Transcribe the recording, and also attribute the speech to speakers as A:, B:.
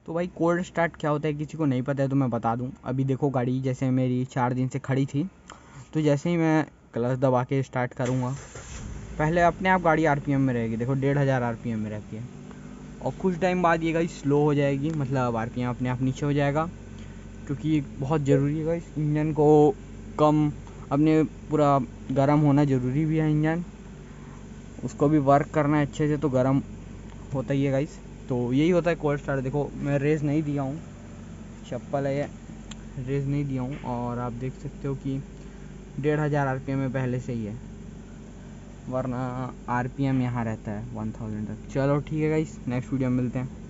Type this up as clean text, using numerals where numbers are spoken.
A: तो भाई cold start क्या होता है किसी को नहीं पता है तो मैं बता दूं। अभी देखो गाड़ी जैसे मेरी 4 दिन से खड़ी थी, तो जैसे ही मैं क्लच दबा के स्टार्ट करूँगा, पहले अपने आप गाड़ी आरपीएम में रहेगी। देखो 1500 आरपीएम में रहती है, और कुछ टाइम बाद ये गाड़ी स्लो हो जाएगी, मतलब आरपीएम अपने आप नीचे हो जाएगा। क्योंकि बहुत ज़रूरी है इस इंजन को कम अपने पूरा गर्म होना ज़रूरी भी है। इंजन उसको भी वर्क करना है अच्छे से, तो गर्म होता ही है गाइस। तो यही होता है कोल्ड स्टार्ट। देखो मैं रेस नहीं दिया हूँ, चप्पल है ये, रेस नहीं दिया हूँ, और आप देख सकते हो कि 1500 आरपीएम में पहले से ही है, वरना आरपीएम यहाँ रहता है 1000 तक। चलो ठीक है गाइस, नेक्स्ट वीडियो में मिलते हैं।